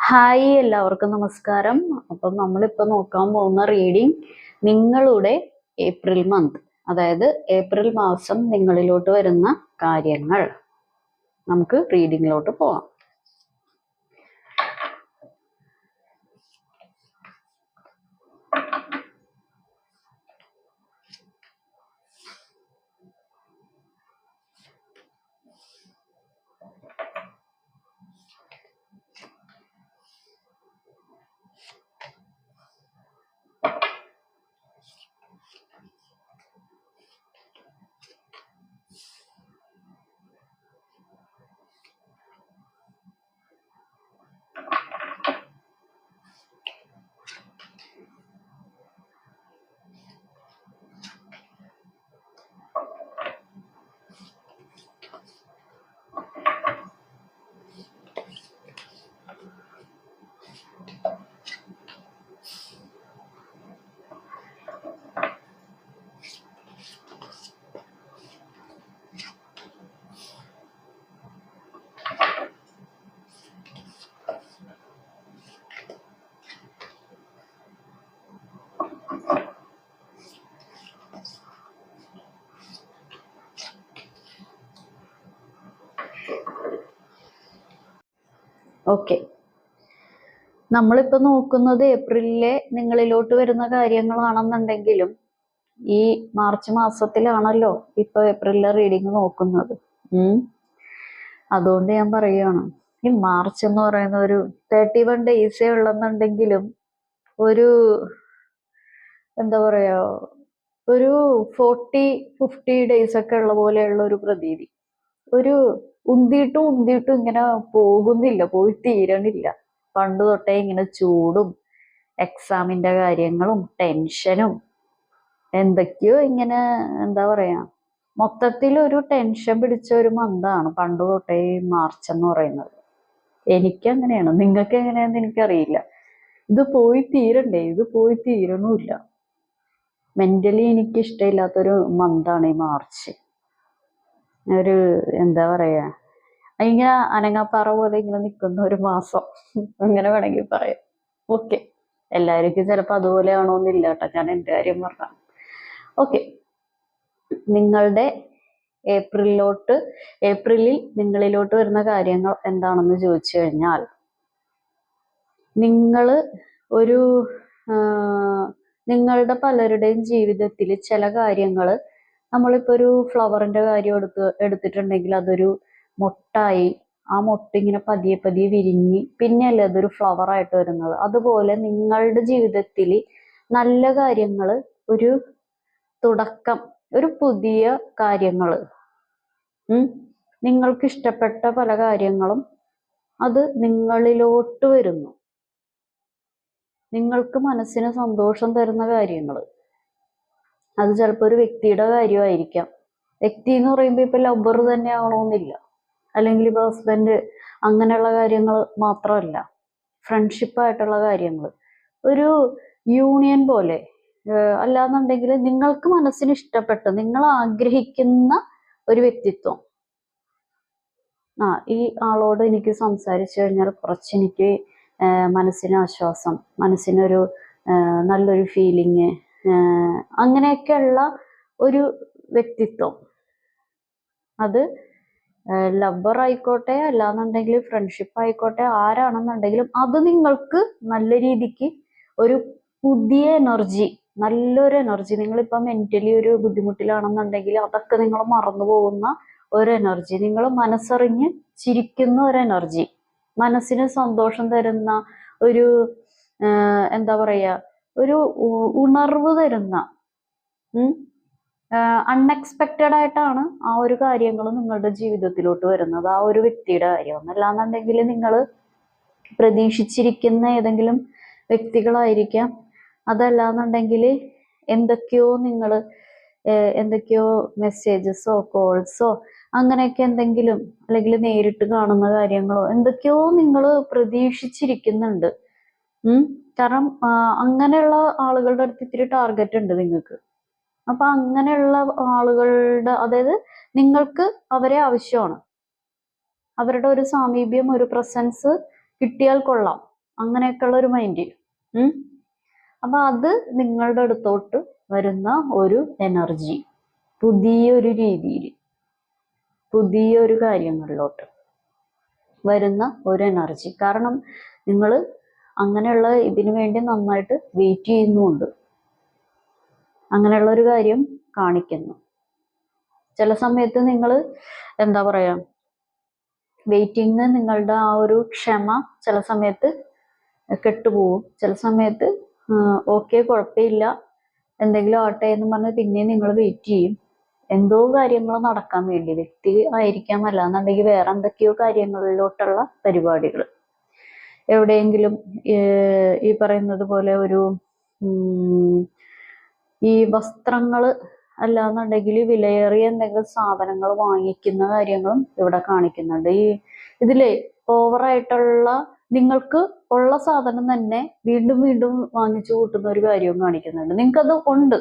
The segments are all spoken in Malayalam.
ഹായ്, എല്ലാവർക്കും നമസ്കാരം. അപ്പം നമ്മളിപ്പോൾ നോക്കാൻ പോകുന്ന റീഡിംഗ് നിങ്ങളുടെ ഏപ്രിൽ മന്ത്, അതായത് ഏപ്രിൽ മാസം നിങ്ങളിലോട്ട് വരുന്ന കാര്യങ്ങൾ. നമുക്ക് റീഡിങ്ങിലോട്ട് പോകാം. ഓക്കെ, നമ്മളിപ്പോ നോക്കുന്നത് ഏപ്രിലിലെ നിങ്ങളിലോട്ട് വരുന്ന കാര്യങ്ങളാണെന്നുണ്ടെങ്കിലും ഈ മാർച്ച് മാസത്തിലാണല്ലോ ഇപ്പൊ ഏപ്രിലിലെ റീഡിങ് നോക്കുന്നത്. അതുകൊണ്ട് ഞാൻ പറയുകയാണ്, ഈ മാർച്ച് എന്ന് പറയുന്ന ഒരു 31 ഡേയ്സേ ഉള്ളെന്നുണ്ടെങ്കിലും ഒരു എന്താ പറയാ, ഒരു 40-50 ഡേയ്സ് ഒക്കെ ഉള്ള പോലെയുള്ള ഒരു പ്രതീതി. ഒരു ഉന്തിയിട്ടും ഇങ്ങനെ പോകുന്നില്ല, പോയി തീരണില്ല. പണ്ട് തൊട്ടേ ഇങ്ങനെ ചൂടും എക്സാമിന്റെ കാര്യങ്ങളും ടെൻഷനും എന്തൊക്കെയോ ഇങ്ങനെ, എന്താ പറയാ, മൊത്തത്തിൽ ഒരു ടെൻഷൻ പിടിച്ച ഒരു മന്താണ് പണ്ട് തൊട്ടേ മാർച്ച് എന്ന് പറയുന്നത്. എനിക്ക് അങ്ങനെയാണ്, നിങ്ങൾക്ക് എങ്ങനെയാന്ന് എനിക്കറിയില്ല. ഇത് പോയി തീരണ്ടേ, ഇത് പോയി തീരണമില്ല. മെന്റലി എനിക്ക് ഇഷ്ടമില്ലാത്തൊരു മന്താണ് ഈ മാർച്ച്. ഒരു എന്താ പറയാ, ഇങ്ങനെ അനങ്ങാപ്പാറ പോലെ ഇങ്ങനെ നിൽക്കുന്ന ഒരു മാസം അങ്ങനെ വേണമെങ്കിൽ പറയാം. ഓക്കെ, എല്ലാവർക്കും ചിലപ്പോൾ അതുപോലെ ആണോന്നില്ല കേട്ടോ, ഞാൻ എൻ്റെ കാര്യം പറഞ്ഞ. ഓക്കെ, നിങ്ങളുടെ ഏപ്രിലിൽ നിങ്ങളിലോട്ട് വരുന്ന കാര്യങ്ങൾ എന്താണെന്ന് ചോദിച്ചു കഴിഞ്ഞാൽ, നിങ്ങളുടെ പലരുടെയും ജീവിതത്തിൽ ചില കാര്യങ്ങൾ, നമ്മളിപ്പോൾ ഒരു ഫ്ലവറിന്റെ കാര്യം എടുത്തിട്ടുണ്ടെങ്കിൽ അതൊരു മൊട്ടായി, ആ മൊട്ടിങ്ങനെ പതിയെ വിരിഞ്ഞ് പിന്നെയല്ലേ അതൊരു ഫ്ലവർ ആയിട്ട് വരുന്നത്. അതുപോലെ നിങ്ങളുടെ ജീവിതത്തിൽ നല്ല കാര്യങ്ങൾ, ഒരു തുടക്കം, ഒരു പുതിയ കാര്യങ്ങൾ, നിങ്ങൾക്ക് ഇഷ്ടപ്പെട്ട പല കാര്യങ്ങളും അത് നിങ്ങളിലോട്ട് വരുന്നു. നിങ്ങൾക്ക് മനസ്സിന് സന്തോഷം തരുന്ന കാര്യങ്ങൾ, അത് ചിലപ്പോൾ ഒരു വ്യക്തിയുടെ കാര്യമായിരിക്കാം. വ്യക്തി എന്ന് പറയുമ്പോൾ ഇപ്പൊ ലവർ തന്നെ ആവണമെന്നില്ല, അല്ലെങ്കിൽ ഇപ്പൊ ഹസ്ബൻഡ്, അങ്ങനെയുള്ള കാര്യങ്ങൾ മാത്രമല്ല, ഫ്രണ്ട്ഷിപ്പായിട്ടുള്ള കാര്യങ്ങൾ, ഒരു യൂണിയൻ പോലെ, അല്ലാന്നുണ്ടെങ്കിൽ നിങ്ങൾക്ക് മനസ്സിന് ഇഷ്ടപ്പെട്ട് നിങ്ങൾ ആഗ്രഹിക്കുന്ന ഒരു വ്യക്തിത്വം. ഈ ആളോട് എനിക്ക് സംസാരിച്ചു കഴിഞ്ഞാൽ കുറച്ചെനിക്ക് മനസ്സിന് ആശ്വാസം, മനസ്സിനൊരു നല്ലൊരു ഫീലിങ്, അങ്ങനെയൊക്കെയുള്ള ഒരു വ്യക്തിത്വം. അത് ലവർ ആയിക്കോട്ടെ, അല്ലാന്നുണ്ടെങ്കിൽ ഫ്രണ്ട്ഷിപ്പ് ആയിക്കോട്ടെ, ആരാണെന്നുണ്ടെങ്കിലും അത് നിങ്ങൾക്ക് നല്ല രീതിക്ക് ഒരു പുതിയ എനർജി, നല്ലൊരു എനർജി, നിങ്ങളിപ്പോൾ മെന്റലി ഒരു ബുദ്ധിമുട്ടിലാണെന്നുണ്ടെങ്കിൽ അതൊക്കെ നിങ്ങൾ മറന്നു പോകുന്ന ഒരു എനർജി, നിങ്ങൾ മനസ്സറിഞ്ഞ് ചിരിക്കുന്ന ഒരു എനർജി, മനസ്സിന് സന്തോഷം തരുന്ന ഒരു എന്താ പറയാ, ഒരു ഉണർവ് തരുന്ന, അൺഎക്സ്പെക്റ്റഡ് ആയിട്ടാണ് ആ ഒരു കാര്യങ്ങൾ നിങ്ങളുടെ ജീവിതത്തിലോട്ട് വരുന്നത്, ആ ഒരു വ്യക്തിയുടെ കാര്യം. അല്ലാന്നുണ്ടെങ്കിൽ നിങ്ങൾ പ്രതീക്ഷിച്ചിരിക്കുന്ന ഏതെങ്കിലും വ്യക്തികളായിരിക്കാം, അതല്ലാന്നുണ്ടെങ്കിൽ എന്തൊക്കെയോ മെസ്സേജസോ കോൾസോ അങ്ങനെയൊക്കെ എന്തെങ്കിലും, അല്ലെങ്കിൽ നേരിട്ട് കാണുന്ന കാര്യങ്ങളോ എന്തൊക്കെയോ നിങ്ങൾ പ്രതീക്ഷിച്ചിരിക്കുന്നുണ്ട്. കാരണം അങ്ങനെയുള്ള ആളുകളുടെ അടുത്ത് ഇത്തിരി ടാർഗറ്റ് ഉണ്ട് നിങ്ങൾക്ക്. അപ്പൊ അങ്ങനെയുള്ള ആളുകളുടെ, അതായത് നിങ്ങൾക്ക് അവരെ ആവശ്യമാണ്, അവരുടെ ഒരു സാമീപ്യം, ഒരു പ്രസൻസ് കിട്ടിയാൽ കൊള്ളാം. അങ്ങനെയൊക്കെയുള്ള ഒരു മൈൻഡ്. അപ്പൊ അത് നിങ്ങളുടെ അടുത്തോട്ട് വരുന്ന ഒരു എനർജി, പുതിയൊരു രീതിയിൽ, പുതിയൊരു കാര്യങ്ങളിലോട്ട് വരുന്ന ഒരു എനർജി. കാരണം നിങ്ങൾ അങ്ങനെയുള്ള ഇതിനു വേണ്ടി നന്നായിട്ട് വെയിറ്റ് ചെയ്യുന്നുമുണ്ട്, അങ്ങനെയുള്ള ഒരു കാര്യം കാണിക്കുന്നു. ചില സമയത്ത് നിങ്ങൾ എന്താ പറയാ, വെയിറ്റിംഗ്, നിങ്ങളുടെ ആ ഒരു ക്ഷമ ചില സമയത്ത് കെട്ടുപോകും. ചില സമയത്ത് ഓക്കെ കുഴപ്പമില്ല എന്തെങ്കിലും ആട്ടെ എന്ന് പറഞ്ഞ് പിന്നെയും നിങ്ങൾ വെയിറ്റ് ചെയ്യും. എന്തോ കാര്യങ്ങൾ നടക്കാൻ വേണ്ടി, വ്യക്തി ആയിരിക്കാം, അല്ലാന്നുണ്ടെങ്കിൽ വേറെ എന്തൊക്കെയോ കാര്യങ്ങളിലോട്ടുള്ള പരിപാടികൾ. എവിടെയെങ്കിലും ഈ പറയുന്നത് പോലെ ഒരു ഈ വസ്ത്രങ്ങൾ അല്ലാന്നുണ്ടെങ്കിൽ വിലയേറിയ എന്തെങ്കിലും സാധനങ്ങൾ വാങ്ങിക്കുന്ന കാര്യങ്ങളും ഇവിടെ കാണിക്കുന്നുണ്ട്. ഈ ഇതിലെ ഓവറായിട്ടുള്ള നിങ്ങൾക്ക് ഉള്ള സാധനം തന്നെ വീണ്ടും വീണ്ടും വാങ്ങിച്ചു കൂട്ടുന്ന ഒരു കാര്യവും കാണിക്കുന്നുണ്ട്. നിങ്ങൾക്കത് ഉണ്ട്,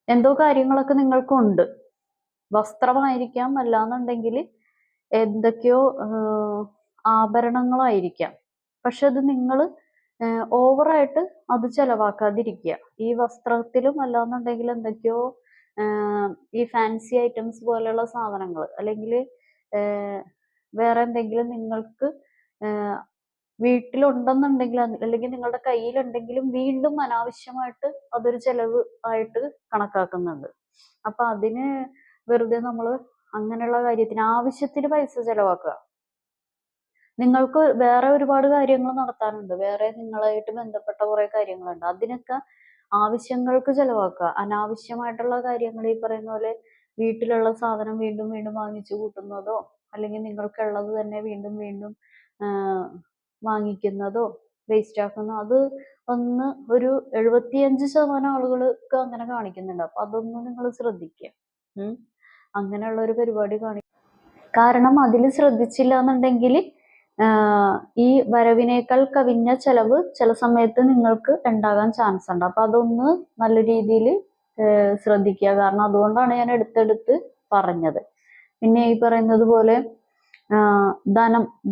എന്തോ കാര്യങ്ങളൊക്കെ നിങ്ങൾക്കുണ്ട്. വസ്ത്രമായിരിക്കാം, അല്ലാന്നുണ്ടെങ്കിൽ എന്തൊക്കെയോ ആഭരണങ്ങളായിരിക്കാം. പക്ഷെ അത് നിങ്ങൾ ഓവറായിട്ട് അത് ചെലവാക്കാതിരിക്കുക. ഈ വസ്ത്രത്തിലും അല്ലാന്നുണ്ടെങ്കിൽ എന്തൊക്കെയോ ഈ ഫാൻസി ഐറ്റംസ് പോലെയുള്ള സാധനങ്ങൾ, അല്ലെങ്കിൽ വേറെ എന്തെങ്കിലും നിങ്ങൾക്ക് വീട്ടിലുണ്ടെന്നുണ്ടെങ്കിൽ, അല്ലെങ്കിൽ നിങ്ങളുടെ കയ്യിലുണ്ടെങ്കിലും വീണ്ടും അനാവശ്യമായിട്ട് അതൊരു ചെലവ് ആയിട്ട് കണക്കാക്കുന്നുണ്ട്. അപ്പൊ അതിന് വെറുതെ നമ്മൾ അങ്ങനെയുള്ള കാര്യത്തിന് ആവശ്യത്തിന് പൈസ ചെലവാക്കുക. നിങ്ങൾക്ക് വേറെ ഒരുപാട് കാര്യങ്ങൾ നടത്താനുണ്ട്, വേറെ നിങ്ങളായിട്ട് ബന്ധപ്പെട്ട കുറെ കാര്യങ്ങളുണ്ട്, അതിനൊക്കെ ആവശ്യങ്ങൾക്ക് ചെലവാക്കുക. അനാവശ്യമായിട്ടുള്ള കാര്യങ്ങൾ, ഈ പറയുന്ന പോലെ വീട്ടിലുള്ള സാധനം വീണ്ടും വീണ്ടും വാങ്ങിച്ചു കൂട്ടുന്നതോ, അല്ലെങ്കിൽ നിങ്ങൾക്കുള്ളത് തന്നെ വീണ്ടും വീണ്ടും വാങ്ങിക്കുന്നതോ വേസ്റ്റ് ആക്കുന്നതോ, അത് ഒന്ന് ഒരു 75% ആളുകൾക്ക് അങ്ങനെ കാണിക്കുന്നുണ്ട്. അപ്പൊ അതൊന്നും നിങ്ങൾ ശ്രദ്ധിക്കുക. അങ്ങനെയുള്ള ഒരു പരിപാടി കാരണം അതിൽ ശ്രദ്ധിച്ചില്ല എന്നുണ്ടെങ്കിൽ ഈ വരവിനേക്കാൾ കവിഞ്ഞ ചെലവ് ചില സമയത്ത് നിങ്ങൾക്ക് ഉണ്ടാകാൻ ചാൻസ് ഉണ്ട്. അപ്പൊ അതൊന്ന് നല്ല രീതിയിൽ ശ്രദ്ധിക്കുക. കാരണം അതുകൊണ്ടാണ് ഞാൻ എടുത്തെടുത്ത് പറഞ്ഞത്. പിന്നെ ഈ പറയുന്നത് പോലെ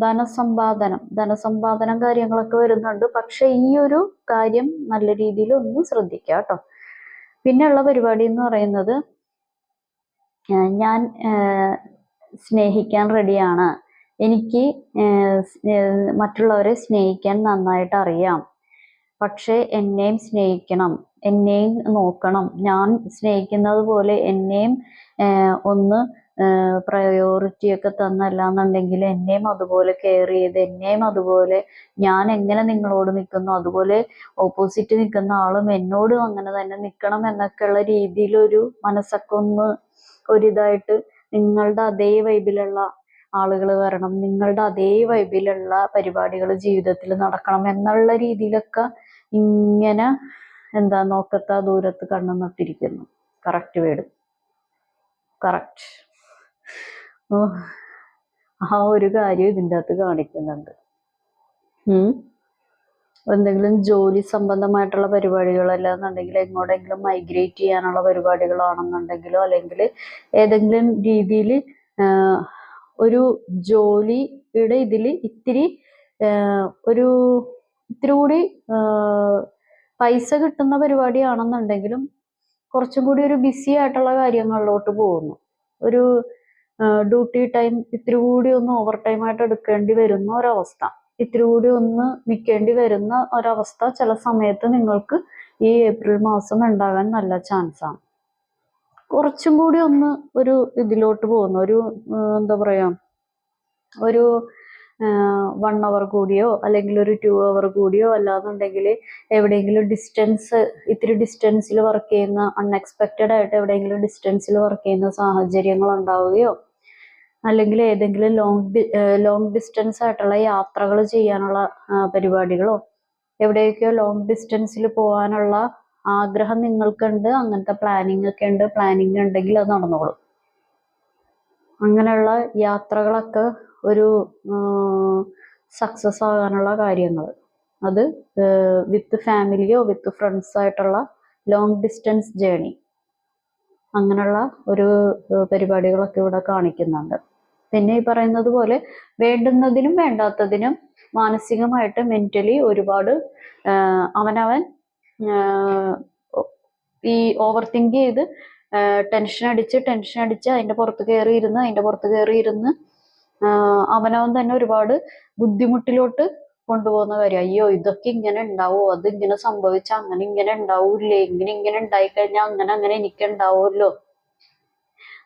ധനസമ്പാദനം കാര്യങ്ങളൊക്കെ വരുന്നുണ്ട്. പക്ഷെ ഈ ഒരു കാര്യം നല്ല രീതിയിൽ ഒന്ന് ശ്രദ്ധിക്കുക കേട്ടോ. പിന്നെയുള്ള പരിപാടി എന്ന് പറയുന്നത്, ഞാൻ സ്നേഹിക്കാൻ റെഡിയാണ്, എനിക്ക് മറ്റുള്ളവരെ സ്നേഹിക്കാൻ നന്നായിട്ട് അറിയാം, പക്ഷെ എന്നെയും സ്നേഹിക്കണം, എന്നെയും നോക്കണം, ഞാൻ സ്നേഹിക്കുന്നത് പോലെ എന്നെയും ഒന്ന് പ്രയോറിറ്റി ഒക്കെ തന്നല്ലാന്നുണ്ടെങ്കിൽ എന്നെയും അതുപോലെ കെയർ ചെയ്ത്, എന്നെയും അതുപോലെ ഞാൻ എങ്ങനെ നിങ്ങളോട് നിൽക്കുന്നു അതുപോലെ ഓപ്പോസിറ്റ് നിൽക്കുന്ന ആളും എന്നോടും അങ്ങനെ തന്നെ നിൽക്കണം എന്നൊക്കെയുള്ള രീതിയിലൊരു മനസ്സൊക്കെ ഒന്ന് ഒരിതായിട്ട്, നിങ്ങളുടെ അതേ വൈബിലുള്ള ആളുകൾ വരണം, നിങ്ങളുടെ അതേ വൈബിലുള്ള പരിപാടികൾ ജീവിതത്തിൽ നടക്കണം എന്നുള്ള രീതിയിലൊക്കെ ഇങ്ങനെ എന്താ നോക്കത്താ ദൂരത്ത് കണ്ണു നട്ടിരിക്കുന്നു. Correct word, correct. ആ ഒരു കാര്യം ഇതിൻ്റെ അകത്ത് കാണിക്കുന്നുണ്ട്. എന്തെങ്കിലും ജോലി സംബന്ധമായിട്ടുള്ള പരിപാടികളല്ലാന്നുണ്ടെങ്കിൽ എങ്ങോട്ടെങ്കിലും മൈഗ്രേറ്റ് ചെയ്യാനുള്ള പരിപാടികളാണെന്നുണ്ടെങ്കിലോ, അല്ലെങ്കിൽ ഏതെങ്കിലും രീതിയിൽ ഒരു ജോലിയുടെ ഇതിൽ ഇത്തിരി കൂടി പൈസ കിട്ടുന്ന പരിപാടിയാണെന്നുണ്ടെങ്കിലും കുറച്ചും കൂടി ഒരു ബിസി ആയിട്ടുള്ള കാര്യങ്ങളിലോട്ട് പോകുന്നു. ഒരു ഡ്യൂട്ടി ടൈം ഇത്തിരി കൂടി ഒന്ന് ഓവർ ടൈം ആയിട്ട് എടുക്കേണ്ടി വരുന്ന ഒരവസ്ഥ, ഇത്തിരി കൂടി ഒന്ന് നിൽക്കേണ്ടി വരുന്ന ഒരവസ്ഥ ചില സമയത്ത് നിങ്ങൾക്ക് ഈ ഏപ്രിൽ മാസം ഉണ്ടാകാൻ നല്ല ചാൻസാണ്. കുറച്ചും കൂടി ഒന്ന് ഒരു ഇതിലോട്ട് പോകുന്നു, ഒരു എന്താ പറയാ, ഒരു 1 hour കൂടിയോ അല്ലെങ്കിൽ ഒരു 2 hour കൂടിയോ, അല്ലാന്നുണ്ടെങ്കിൽ എവിടെയെങ്കിലും ഇത്തിരി ഡിസ്റ്റൻസിൽ വർക്ക് ചെയ്യുന്ന, അൺഎക്സ്പെക്റ്റഡ് ആയിട്ട് എവിടെയെങ്കിലും ഡിസ്റ്റൻസിൽ വർക്ക് ചെയ്യുന്ന സാഹചര്യങ്ങൾ ഉണ്ടാവുകയോ, അല്ലെങ്കിൽ ഏതെങ്കിലും ലോങ് ഡിസ്റ്റൻസ് ആയിട്ടുള്ള യാത്രകൾ ചെയ്യാനുള്ള പരിപാടികളോ, എവിടെയൊക്കെയോ ലോങ് ഡിസ്റ്റൻസിൽ പോകാനുള്ള ആഗ്രഹം നിങ്ങൾക്കുണ്ട്, അങ്ങനത്തെ പ്ലാനിങ് ഒക്കെ ഉണ്ട്, പ്ലാനിങ് ഉണ്ടെങ്കിൽ അത് നടന്നോളും. അങ്ങനെയുള്ള യാത്രകളൊക്കെ ഒരു സക്സസ് ആകാനുള്ള കാര്യങ്ങൾ, അത് വിത്ത് ഫാമിലിയോ വിത്ത് ഫ്രണ്ട്സ് ആയിട്ടുള്ള ലോങ് ഡിസ്റ്റൻസ് ജേണി, അങ്ങനെയുള്ള ഒരു പരിപാടികളൊക്കെ ഇവിടെ കാണിക്കുന്നുണ്ട്. പിന്നെ ഈ പറയുന്നത് പോലെ വേണ്ടുന്നതിനും വേണ്ടാത്തതിനും മാനസികമായിട്ട് മെന്റലി ഒരുപാട് അവനവൻ ഈ ഓവർ തിങ്ക് ചെയ്ത് ടെൻഷൻ അടിച്ച് അതിന്റെ പുറത്ത് കയറിയിരുന്ന് അവനവൻ തന്നെ ഒരുപാട് ബുദ്ധിമുട്ടിലോട്ട് കൊണ്ടുപോകുന്ന കാര്യം. അയ്യോ ഇതൊക്കെ ഇങ്ങനെ ഉണ്ടാവോ, അത് ഇങ്ങനെ സംഭവിച്ച അങ്ങനെ ഇങ്ങനെ ഉണ്ടാവൂലേ, ഇങ്ങനെ ഉണ്ടായിക്കഴിഞ്ഞാൽ അങ്ങനെ എനിക്ക് ഉണ്ടാവുമല്ലോ,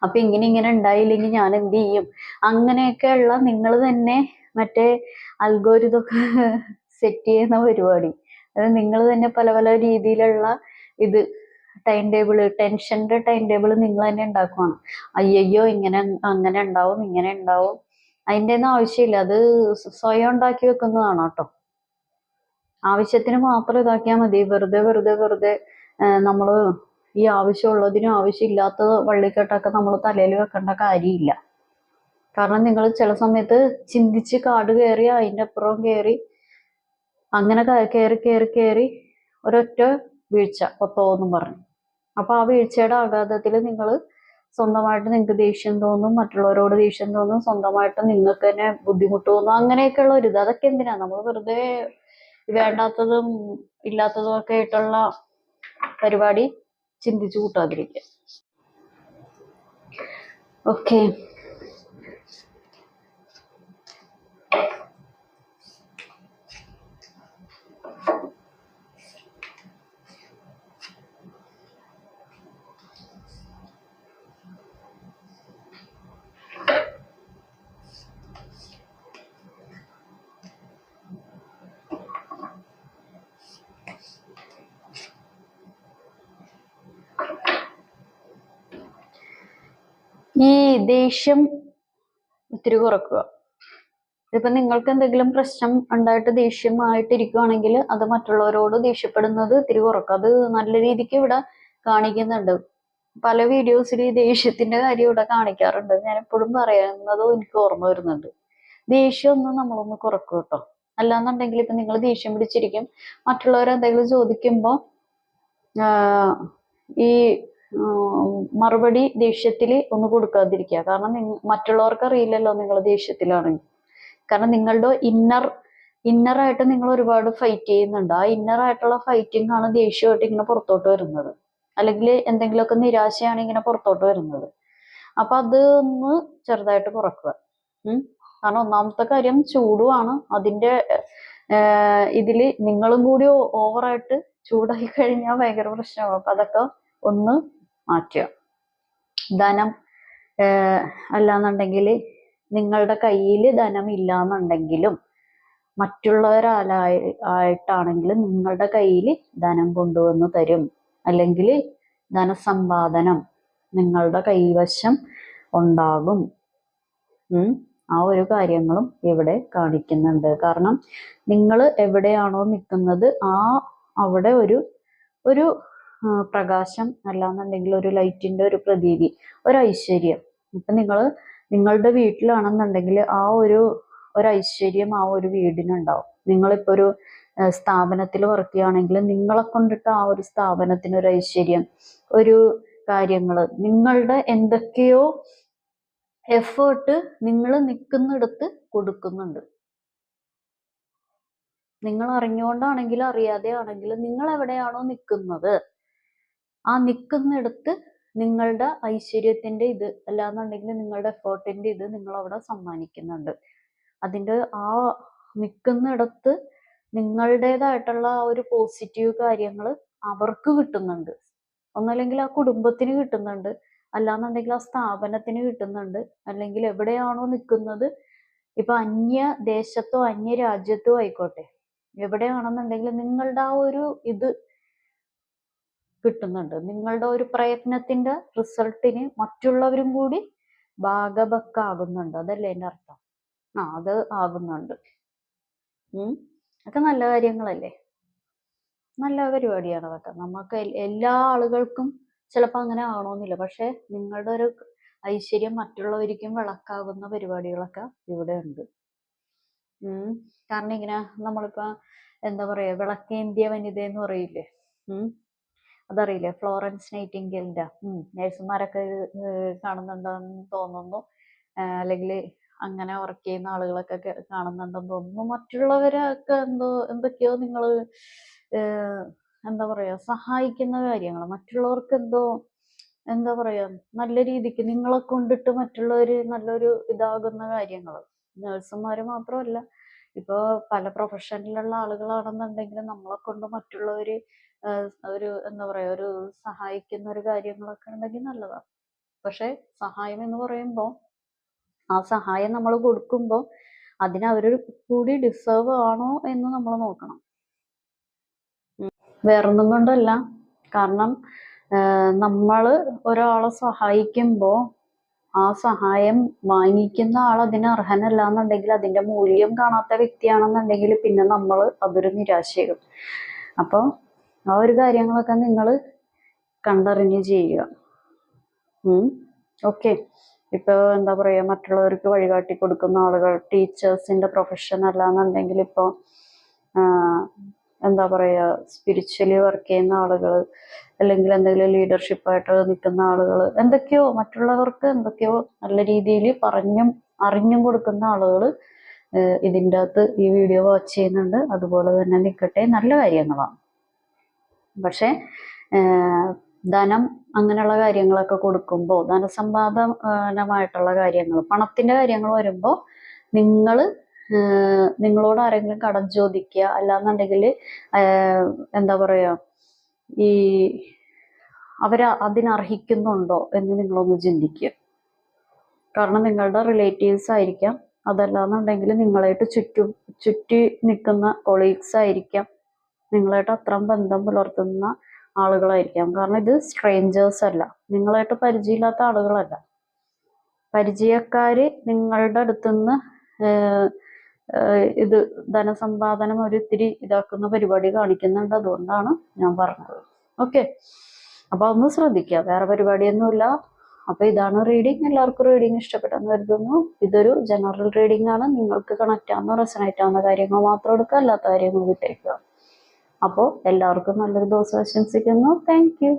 അപ്പൊ ഇങ്ങനെ ഉണ്ടായില്ലെങ്കിൽ ഞാൻ എന്ത് ചെയ്യും, അങ്ങനെയൊക്കെയുള്ള നിങ്ങൾ തന്നെ മറ്റേ അൽഗോരിതൊക്കെ സെറ്റ് ചെയ്യുന്ന പരിപാടി. അത് നിങ്ങൾ തന്നെ പല പല രീതിയിലുള്ള ഇത് ടെൻഷന്റെ ടൈം ടേബിൾ നിങ്ങൾ തന്നെ ഉണ്ടാക്കുവാണ്. അയ്യോ അങ്ങനെ ഉണ്ടാവും അതിൻ്റെ ഒന്നും ആവശ്യമില്ല. അത് സ്വയം ഉണ്ടാക്കി വെക്കുന്നതാണ് കേട്ടോ. ആവശ്യത്തിന് മാത്രം ഇതാക്കിയാൽ മതി. വെറുതെ നമ്മള് ഈ ആവശ്യമുള്ളതിനും ആവശ്യമില്ലാത്ത വള്ളിക്കെട്ടൊക്കെ നമ്മൾ തലയിൽ വെക്കേണ്ട കാര്യമില്ല. കാരണം നിങ്ങൾ ചില സമയത്ത് ചിന്തിച്ച് കാട് കയറി അതിൻ്റെ അപ്പുറം കയറി അങ്ങനെ കയറി ഒരൊറ്റ വീഴ്ച പൊത്തോന്നും പറഞ്ഞു. അപ്പൊ ആ വീഴ്ചയുടെ ആഘാതത്തിൽ നിങ്ങൾ സ്വന്തമായിട്ട് നിങ്ങൾക്ക് ദേഷ്യം തോന്നും, മറ്റുള്ളവരോട് ദേഷ്യം തോന്നും, സ്വന്തമായിട്ട് നിങ്ങൾക്ക് തന്നെ ബുദ്ധിമുട്ട് തോന്നും. അങ്ങനെയൊക്കെയുള്ള ഒരു ഇത് അതൊക്കെ എന്തിനാ നമ്മൾ വെറുതെ വേണ്ടാത്തതും ഇല്ലാത്തതും ഒക്കെ ആയിട്ടുള്ള പരിപാടി ചിന്തിച്ചു കൂട്ടാതിരിക്കുക. ഓക്കെ, ഈ ദേഷ്യം ഇത്തിരി കുറക്കുക. ഇപ്പൊ നിങ്ങൾക്ക് എന്തെങ്കിലും പ്രശ്നം ഉണ്ടായിട്ട് ദേഷ്യമായിട്ടിരിക്കുകയാണെങ്കിൽ അത് മറ്റുള്ളവരോട് ദേഷ്യപ്പെടുന്നത് ഇത്തിരി കുറക്കുക. അത് നല്ല രീതിക്ക് ഇവിടെ കാണിക്കുന്നുണ്ട്. പല വീഡിയോസിൽ ഈ ദേഷ്യത്തിന്റെ കാര്യം ഇവിടെ കാണിക്കാറുണ്ട്. ഞാൻ എപ്പോഴും പറയുന്നതും എനിക്ക് ഓർമ്മ വരുന്നുണ്ട്. ദേഷ്യം ഒന്ന് നമ്മളൊന്ന് കുറക്കും കേട്ടോ. അല്ലാന്നുണ്ടെങ്കിൽ ഇപ്പൊ നിങ്ങൾ ദേഷ്യം പിടിച്ചിരിക്കും, മറ്റുള്ളവരെന്തെങ്കിലും ചോദിക്കുമ്പോ ഈ മറുപടി ദേഷ്യത്തിൽ ഒന്ന് കൊടുക്കാതിരിക്കുക. കാരണം മറ്റുള്ളവർക്ക് അറിയില്ലല്ലോ നിങ്ങൾ ദേഷ്യത്തിലാണെങ്കിൽ. കാരണം നിങ്ങളുടെ ഇന്നറായിട്ട് നിങ്ങൾ ഒരുപാട് ഫൈറ്റ് ചെയ്യുന്നുണ്ട്. ആ ഇന്നറായിട്ടുള്ള ഫൈറ്റിംഗ് ആണ് ദേഷ്യമായിട്ട് ഇങ്ങനെ പുറത്തോട്ട് വരുന്നത്, അല്ലെങ്കിൽ എന്തെങ്കിലുമൊക്കെ നിരാശയാണ് ഇങ്ങനെ പുറത്തോട്ട് വരുന്നത്. അപ്പൊ അത് ഒന്ന് ചെറുതായിട്ട് കുറക്കുക. കാരണം ഒന്നാമത്തെ കാര്യം ചൂടുമാണ്. അതിന്റെ ഇതില് നിങ്ങളും കൂടി ഓവറായിട്ട് ചൂടായി കഴിഞ്ഞാൽ ഭയങ്കര പ്രശ്നമാകും. അപ്പൊ അതൊക്കെ ഒന്ന് മാറ്റുക. ധനം അല്ലാന്നുണ്ടെങ്കിൽ നിങ്ങളുടെ കയ്യിൽ ധനം ഇല്ലാന്നുണ്ടെങ്കിലും മറ്റുള്ളവരായിട്ടാണെങ്കിലും നിങ്ങളുടെ കയ്യിൽ ധനം കൊണ്ടുവന്ന് തരും, അല്ലെങ്കിൽ ധനസമ്പാദനം നിങ്ങളുടെ കൈവശം ഉണ്ടാകും. ആ ഒരു കാര്യങ്ങളും ഇവിടെ കാണിക്കുന്നുണ്ട്. കാരണം നിങ്ങൾ എവിടെയാണോ നിൽക്കുന്നത് അവിടെ ഒരു പ്രകാശം അല്ലാന്നുണ്ടെങ്കിൽ ഒരു ലൈറ്റിന്റെ ഒരു പ്രതീതി, ഒരു ഐശ്വര്യം. ഇപ്പൊ നിങ്ങളുടെ വീട്ടിലാണെന്നുണ്ടെങ്കിൽ ആ ഒരു ഐശ്വര്യം ആ ഒരു വീടിനുണ്ടാവും. നിങ്ങളിപ്പോ ഒരു സ്ഥാപനത്തിൽ വർക്ക് ചെയ്യുകയാണെങ്കിൽ നിങ്ങളെ കൊണ്ടിട്ട് ആ ഒരു സ്ഥാപനത്തിന് ഒരു ഐശ്വര്യം, ഒരു കാര്യങ്ങള്, നിങ്ങളുടെ എന്തൊക്കെയോ എഫേർട്ട് നിങ്ങൾ നിൽക്കുന്നിടത്ത് കൊടുക്കുന്നുണ്ട്. നിങ്ങൾ അറിഞ്ഞുകൊണ്ടാണെങ്കിലും അറിയാതെ ആണെങ്കിലും നിങ്ങൾ എവിടെയാണോ നിൽക്കുന്നത് ആ നിൽക്കുന്നിടത്ത് നിങ്ങളുടെ ഐശ്വര്യത്തിന്റെ ഇത് അല്ലാന്നുണ്ടെങ്കിൽ നിങ്ങളുടെ എഫേർട്ടിന്റെ ഇത് നിങ്ങൾ അവിടെ സമ്മാനിക്കുന്നുണ്ട്. അതിന്റെ ആ നിൽക്കുന്നിടത്ത് നിങ്ങളുടേതായിട്ടുള്ള ആ ഒരു പോസിറ്റീവ് കാര്യങ്ങൾ അവർക്ക് കിട്ടുന്നുണ്ട്. ഒന്നല്ലെങ്കിൽ ആ കുടുംബത്തിന് കിട്ടുന്നുണ്ട്, അല്ലാന്നുണ്ടെങ്കിൽ ആ സ്ഥാപനത്തിന് കിട്ടുന്നുണ്ട്, അല്ലെങ്കിൽ എവിടെയാണോ നിൽക്കുന്നത്, ഇപ്പൊ അന്യ ദേശത്തോ അന്യ രാജ്യത്തോ ആയിക്കോട്ടെ, എവിടെയാണെന്നുണ്ടെങ്കിൽ നിങ്ങളുടെ ആ ഒരു ഇത് കിട്ടുന്നുണ്ട്. നിങ്ങളുടെ ഒരു പ്രയത്നത്തിന്റെ റിസൾട്ടിന് മറ്റുള്ളവരും കൂടി ഭാഗഭക്കാകുന്നുണ്ട്. അതല്ലേ എൻ്റെ അർത്ഥം? അത് ആകുന്നുണ്ട്. അതൊക്കെ നല്ല കാര്യങ്ങളല്ലേ, നല്ല പരിപാടിയാണ് അതൊക്കെ. നമുക്ക് എല്ലാ ആളുകൾക്കും ചിലപ്പോൾ അങ്ങനെ ആവണമെന്നില്ല, പക്ഷെ നിങ്ങളുടെ ഒരു ഐശ്വര്യം മറ്റുള്ളവർക്കും വിളക്കാകുന്ന പരിപാടികളൊക്കെ ഇവിടെ ഉണ്ട്. കാരണം ഇങ്ങനെ നമ്മളിപ്പോ എന്താ പറയാ, വിളക്കേന്ത്യ വനിത എന്ന് പറയില്ലേ, അതറിയില്ലേ, ഫ്ലോറൻസ് നൈറ്റിംഗേലിന്റെ. നേഴ്സുമാരൊക്കെ കാണുന്നുണ്ടെന്ന് തോന്നുന്നു. അല്ലെങ്കിൽ അങ്ങനെ വർക്ക് ചെയ്യുന്ന ആളുകളൊക്കെ കാണുന്നുണ്ടെന്ന് തോന്നുന്നു. മറ്റുള്ളവരൊക്കെ എന്തൊക്കെയോ നിങ്ങൾ എന്താ പറയാ സഹായിക്കുന്ന കാര്യങ്ങൾ, മറ്റുള്ളവർക്ക് എന്താ പറയാ നല്ല രീതിക്ക് നിങ്ങളെ കൊണ്ടിട്ട് മറ്റുള്ളവർ നല്ലൊരു ഇതാകുന്ന കാര്യങ്ങൾ. നഴ്സുമാർ മാത്രമല്ല, ഇപ്പോൾ പല പ്രൊഫഷനിലുള്ള ആളുകളാണെന്നുണ്ടെങ്കിൽ നമ്മളെ കൊണ്ട് മറ്റുള്ളവർ ഒരു എന്താ പറയാ ഒരു സഹായിക്കുന്ന ഒരു കാര്യങ്ങളൊക്കെ ഉണ്ടെങ്കിൽ നല്ലതാണ്. പക്ഷെ സഹായം എന്ന് പറയുമ്പോൾ ആ സഹായം നമ്മൾ കൊടുക്കുമ്പോൾ അതിന് അവർ കൂടി ഡിസേർവ് ആണോ എന്ന് നമ്മൾ നോക്കണം. വേറൊന്നും കൊണ്ടല്ല, കാരണം നമ്മൾ ഒരാളെ സഹായിക്കുമ്പോൾ ആ സഹായം വാങ്ങിക്കുന്ന ആൾ അതിന് അർഹനല്ല എന്നുണ്ടെങ്കിൽ, അതിന്റെ മൂല്യം കാണാത്ത വ്യക്തിയാണെന്നുണ്ടെങ്കിൽ പിന്നെ നമ്മൾ അതൊരു നിരാശയാകും. അപ്പോൾ ആ ഒരു കാര്യങ്ങളൊക്കെ നിങ്ങൾ കണ്ടറിഞ്ഞ് ചെയ്യുക. ഓക്കെ. ഇപ്പോൾ എന്താ പറയുക, മറ്റുള്ളവർക്ക് വഴികാട്ടി കൊടുക്കുന്ന ആളുകൾ, ടീച്ചേഴ്സിന്റെ പ്രൊഫഷൻ അല്ലാന്നുണ്ടെങ്കിൽ ഇപ്പോൾ എന്താ പറയുക സ്പിരിച്വലി വർക്ക് ചെയ്യുന്ന ആളുകൾ, അല്ലെങ്കിൽ എന്തെങ്കിലും ലീഡർഷിപ്പായിട്ട് നിൽക്കുന്ന ആളുകൾ, എന്തൊക്കെയോ മറ്റുള്ളവർക്ക് എന്തൊക്കെയോ നല്ല രീതിയിൽ അറിഞ്ഞും കൊടുക്കുന്ന ആളുകൾ ഇതിൻ്റെ അകത്ത് ഈ വീഡിയോ വാച്ച് ചെയ്യുന്നുണ്ട്. അതുപോലെ തന്നെ നിൽക്കട്ടെ, നല്ല കാര്യങ്ങളാണ്. പക്ഷെ ധനം അങ്ങനെയുള്ള കാര്യങ്ങളൊക്കെ കൊടുക്കുമ്പോൾ, ധനസമ്പാദനമായിട്ടുള്ള കാര്യങ്ങൾ, പണത്തിന്റെ കാര്യങ്ങൾ വരുമ്പോൾ നിങ്ങളോട് ആരെങ്കിലും കടം ചോദിക്കുക, അല്ലാന്നുണ്ടെങ്കിൽ എന്താ പറയാ ഈ അതിനർഹിക്കുന്നുണ്ടോ എന്ന് നിങ്ങളൊന്ന് ചിന്തിക്കുക. കാരണം നിങ്ങളുടെ റിലേറ്റീവ്സ് ആയിരിക്കാം, അതല്ലാന്നുണ്ടെങ്കിൽ നിങ്ങളായിട്ട് ചുറ്റി നിൽക്കുന്ന കൊളീഗ്സ് ആയിരിക്കാം, നിങ്ങളായിട്ട് അത്രയും ബന്ധം പുലർത്തുന്ന ആളുകളായിരിക്കാം. കാരണം ഇത് സ്ട്രേഞ്ചേഴ്സ് അല്ല, നിങ്ങളായിട്ട് പരിചയമില്ലാത്ത ആളുകളല്ല. പരിചയക്കാര് നിങ്ങളുടെ അടുത്തുനിന്ന് ഇത് ധനസമ്പാദനം ഇത്തിരി ഇതാക്കുന്ന പരിപാടി കാണിക്കുന്നുണ്ട്. അതുകൊണ്ടാണ് ഞാൻ പറഞ്ഞത്. ഓക്കെ, അപ്പൊ ഒന്ന് ശ്രദ്ധിക്കുക, വേറെ പരിപാടിയൊന്നുമില്ല. അപ്പൊ ഇതാണ് റീഡിങ്. എല്ലാവർക്കും റീഡിങ് ഇഷ്ടപ്പെട്ടെന്ന് കരുതുന്നു. ഇതൊരു ജനറൽ റീഡിംഗ് ആണ്. നിങ്ങൾക്ക് കണക്ട് ആവുന്ന റെസണേറ്റ് ആവുന്ന കാര്യങ്ങൾ മാത്രം എടുക്കുക, അല്ലാത്ത കാര്യങ്ങൾ വിട്ടേക്കുക. അപ്പോൾ എല്ലാവർക്കും നല്ലൊരു ദിവസം ആശംസിക്കുന്നു. Thank you.